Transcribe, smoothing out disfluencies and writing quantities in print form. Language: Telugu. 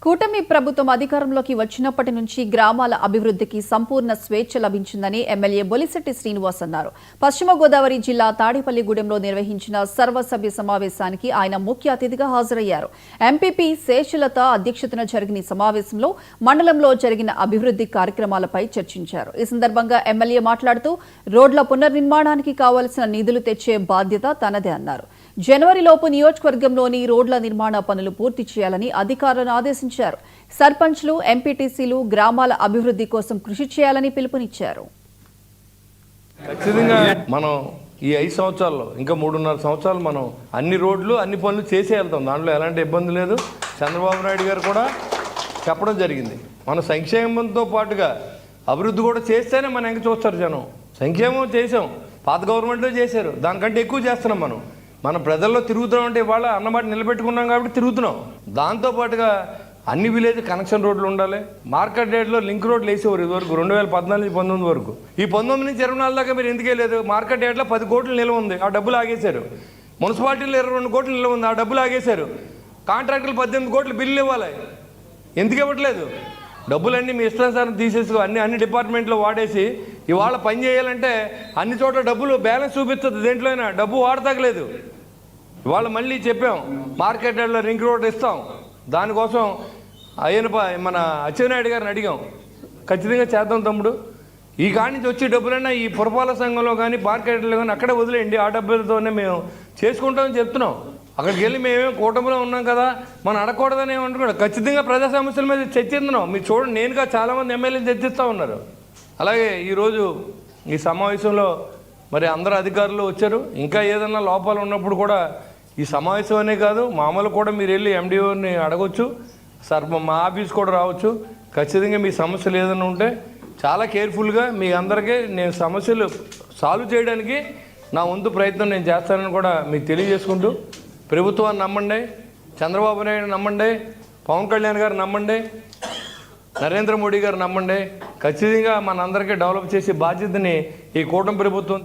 కూటమి ప్రభుత్వం అధికారంలోకి వచ్చినప్పటి నుంచి గ్రామాల అభివృద్ధికి సంపూర్ణ స్వేచ్ఛ లభించిందని ఎమ్మెల్యే బొలిశెట్టి శ్రీనివాస్ అన్నారు. పశ్చిమ గోదావరి జిల్లా తాడేపల్లిగూడెంలో నిర్వహించిన సర్వసభ్య సమావేశానికి ఆయన ముఖ్య అతిథిగా హాజరయ్యారు. ఎంపీపీ శేషలత అధ్యక్షతన జరిగిన సమావేశంలో మండలంలో జరిగిన అభివృద్ధి కార్యక్రమాలపై చర్చించారు. ఈ సందర్భంగా ఎమ్మెల్యే మాట్లాడుతూ రోడ్ల పునర్నిర్మాణానికి కావలసిన నిధులు తెచ్చే బాధ్యత తనదే అన్నారు. జనవరిలోపు నియోజకవర్గంలోని రోడ్ల నిర్మాణ పనులు పూర్తి చేయాలని అధికారులను ఆదేశించారు. సర్పంచ్లు, ఎంపీటీసీలు గ్రామాల అభివృద్ధి కోసం కృషి చేయాలని పిలుపునిచ్చారు. ఖచ్చితంగా మనం ఈ 5 సంవత్సరాల్లో ఇంకా 3.5 సంవత్సరాలు మనం అన్ని రోడ్లు అన్ని పనులు చేసే వెళ్తాం. దాంట్లో ఎలాంటి ఇబ్బంది లేదు. చంద్రబాబు నాయుడు గారు కూడా చెప్పడం జరిగింది. మన సంక్షేమంతో పాటుగా అభివృద్ధి కూడా చేస్తేనే మనం ఇంకా చూస్తారు జనం. సంక్షేమం చేసాం, పాత గవర్నమెంట్లో చేశారు, దానికంటే ఎక్కువ చేస్తున్నాం. మనం ప్రజల్లో తిరుగుతున్నాం అంటే ఇవాళ అన్నమాట నిలబెట్టుకున్నాం కాబట్టి తిరుగుతున్నాం. దాంతోపాటుగా అన్ని విలేజ్ కనెక్షన్ రోడ్లు ఉండాలి. మార్కెట్ రేట్లో లింక్ రోడ్లు వేసేవారు ఇదివరకు 2014-19 వరకు. ఈ 19 నుంచి 24 దాకా మీరు ఎందుకే లేదు. మార్కెట్ రేట్లో 10 కోట్లు నిల్వ ఉంది, ఆ డబ్బులు ఆగేశారు. మున్సిపాలిటీలో 22 కోట్లు నిల్వ ఉంది, ఆ డబ్బులు ఆగేశారు. కాంట్రాక్టులు 18 కోట్లు బిల్లు ఇవ్వాలి, ఎందుకు ఇవ్వట్లేదు? డబ్బులన్నీ మీ ఇష్టానుసారం తీసేసుకో అన్ని డిపార్ట్మెంట్లో వాడేసి ఇవాళ పని చేయాలంటే అన్ని చోట్ల డబ్బులు బ్యాలెన్స్ చూపిస్తుంది. దేంట్లోనైనా డబ్బు వాడతగలేదు. ఇవాళ మళ్ళీ చెప్పాం, మార్కెట్ రేట్లో రింగ్ రోడ్ ఇస్తాం. దానికోసం మన అచ్చెన్నాయుడు గారిని అడిగాం, ఖచ్చితంగా చేద్దాం తమ్ముడు. ఈ కాడి నుంచి వచ్చే డబ్బులైనా ఈ పురపాలక సంఘంలో కానీ మార్కెట్లో కానీ అక్కడే వదిలేయండి, ఆ డబ్బులతోనే మేము చేసుకుంటామని చెప్తున్నాం. అక్కడికి వెళ్ళి మేమేం కూటమిలో ఉన్నాం కదా, మనం అడగకూడదని ఏమంటున్నాడు. ఖచ్చితంగా ప్రజా సమస్యల మీద చర్చిస్తున్నాం. మీరు చూడండి, నేనుగా చాలామంది ఎమ్మెల్యేలు చర్చిస్తూ ఉన్నారు. అలాగే ఈరోజు ఈ సమావేశంలో మరి అందరు అధికారులు వచ్చారు. ఇంకా ఏదన్నా లోపాలు ఉన్నప్పుడు కూడా ఈ సమావేశం అనే కాదు, మామూలు కూడా మీరు వెళ్ళి ఎండిఓని అడగొచ్చు, మా ఆఫీస్ కూడా రావచ్చు. ఖచ్చితంగా మీ సమస్యలు ఏదైనా ఉంటే చాలా కేర్ఫుల్గా మీ అందరికీ నేను సమస్యలు సాల్వ్ చేయడానికి నా వంతు ప్రయత్నం నేను చేస్తానని కూడా మీకు తెలియజేసుకుంటూ, ప్రభుత్వాన్ని నమ్మండి, చంద్రబాబు నాయుడు నమ్మండి, పవన్ కళ్యాణ్ గారు నమ్మండి, నరేంద్ర మోడీ గారు నమ్మండి. ఖచ్చితంగా మనందరికీ డెవలప్ చేసే బాధ్యతని ఈ కూటమి ప్రభుత్వం